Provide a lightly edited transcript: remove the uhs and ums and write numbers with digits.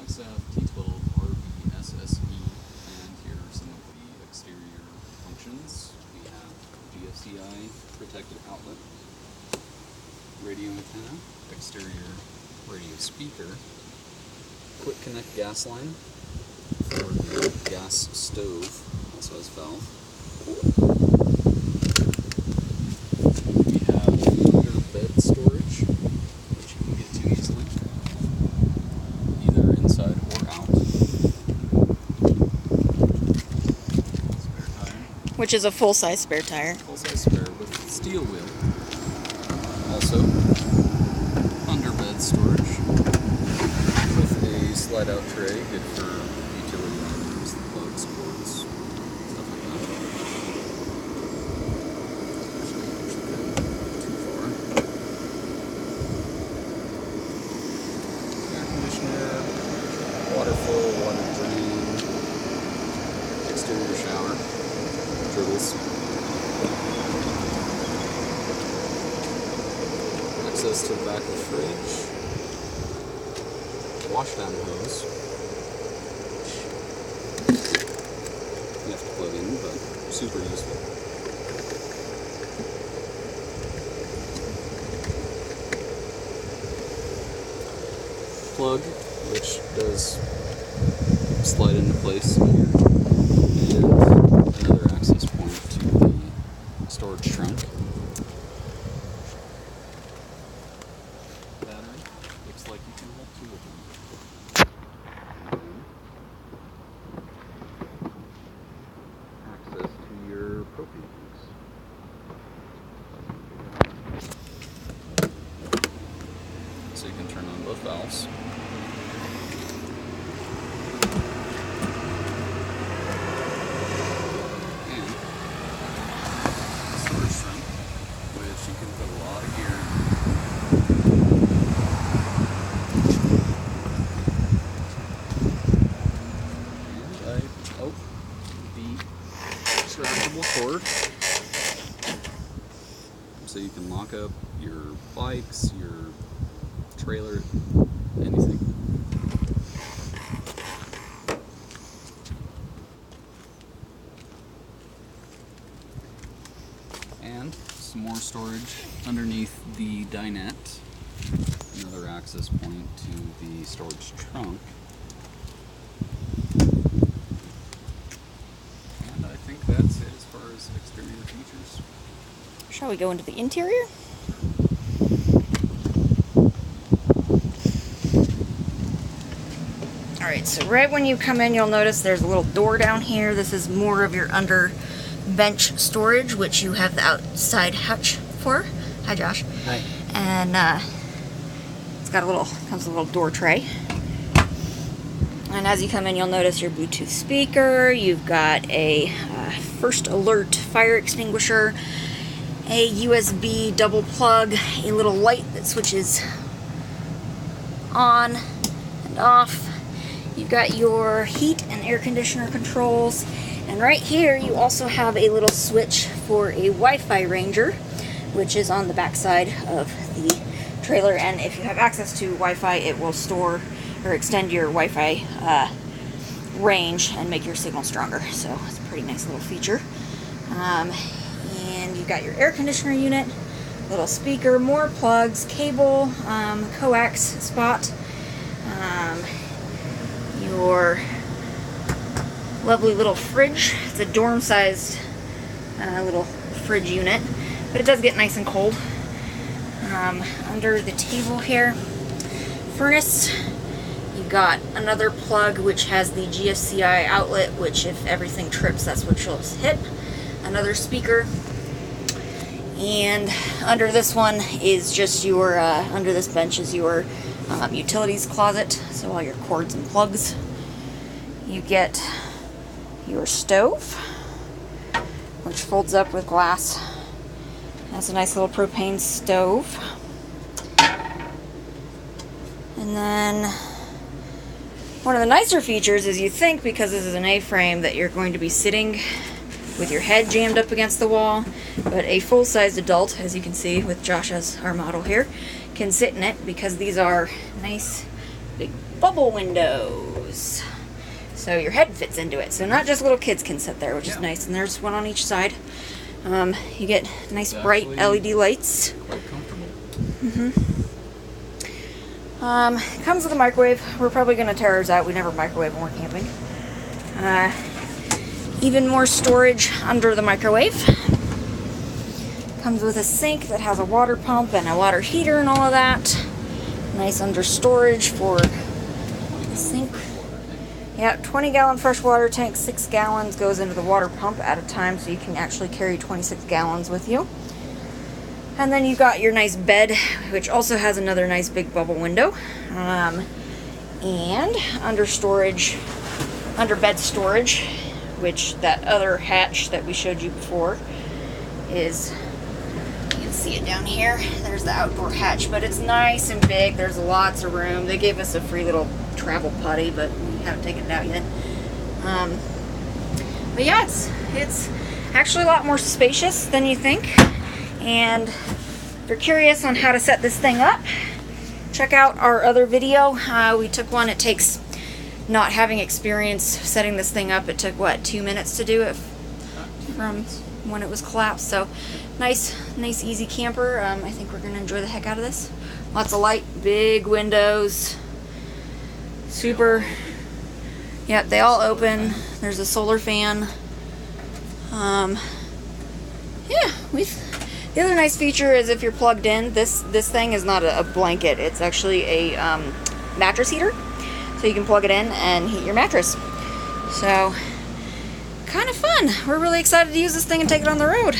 Flagstaff T12RBSSE, and here are some of the exterior functions. We have GFCI protected outlet, radio antenna, exterior radio speaker, quick connect gas line for the gas stove, also has valve. We have under bed storage, which you can get to easily, either inside or out. Spare tire. Which is a full-size spare tire. Full-size spare with steel wheel. Also, under bed storage with a slide-out tray, good for utility items, plugs, cords, stuff like that. Too far. Air conditioner, water flow, water drain, exterior shower, dribbles. Access to the back of the fridge, washdown hose, you have to plug in, but super useful. Plug, which does slide into place here, and another access point to the storage trunk. Battery. Looks like you can hold two of them. Access to your propane tanks. So you can turn on both valves. And storage trunk, which you can put a lot of gear in. The extractable cord, so you can lock up your bikes, your trailer, anything. And some more storage underneath the dinette, another access point to the storage trunk. I think that's it as far as exterior features. Shall we go into the interior? Alright, so right when you come in, you'll notice there's a little door down here. This is more of your under bench storage, which you have the outside hatch for. Hi, Josh. Hi. And it's got comes with a little door tray. And as you come in, you'll notice your Bluetooth speaker. You've got a first alert fire extinguisher, a USB double plug, a little light that switches on and off. You've got your heat and air conditioner controls. And right here, you also have a little switch for a Wi-Fi ranger, which is on the back side of the trailer. And if you have access to Wi-Fi, it will store or extend your Wi-Fi range and make your signal stronger. So it's a pretty nice little feature. And you've got your air conditioner unit, little speaker, more plugs, cable, coax spot, your lovely little fridge. It's a dorm-sized little fridge unit, but it does get nice and cold. Under the table here, furnace. You've got another plug which has the GFCI outlet, which if everything trips, that's what you'll hit. Another speaker. And under this one is just your, under this bench is your utilities closet, so all your cords and plugs. You get your stove, which folds up with glass. That's a nice little propane stove. And then one of the nicer features is you think, because this is an A-frame, that you're going to be sitting with your head jammed up against the wall, but a full-sized adult, as you can see with Josh as our model here, can sit in it because these are nice big bubble windows. So your head fits into it. So not just little kids can sit there, which is nice. And there's one on each side. You get nice bright LED lights. Quite comfortable. Comes with a microwave. We're probably going to tear ours out. We never microwave when we're camping. Even more storage under the microwave. Comes with a sink that has a water pump and a water heater and all of that. Nice under storage for the sink. Yeah, 20-gallon freshwater tank, 6 gallons goes into the water pump at a time, so you can actually carry 26 gallons with you. And then you've got your nice bed, which also has another nice big bubble window. And under storage, under bed storage, which that other hatch that we showed you before is, you can see it down here. There's the outdoor hatch, but it's nice and big. There's lots of room. They gave us a free little travel putty, but we haven't taken it out yet. But yeah, it's actually a lot more spacious than you think. And if you're curious on how to set this thing up, check out our other video. We took one. It takes, not having experience setting this thing up, it took what, 2 minutes to do it from when it was collapsed. So nice easy camper. I think we're gonna enjoy the heck out of this. Lots of light, big windows, super. Yep, they all open. There's a solar fan. Yeah, the other nice feature is if you're plugged in, this thing is not a blanket. It's actually a mattress heater. So you can plug it in and heat your mattress. So, kind of fun. We're really excited to use this thing and take it on the road.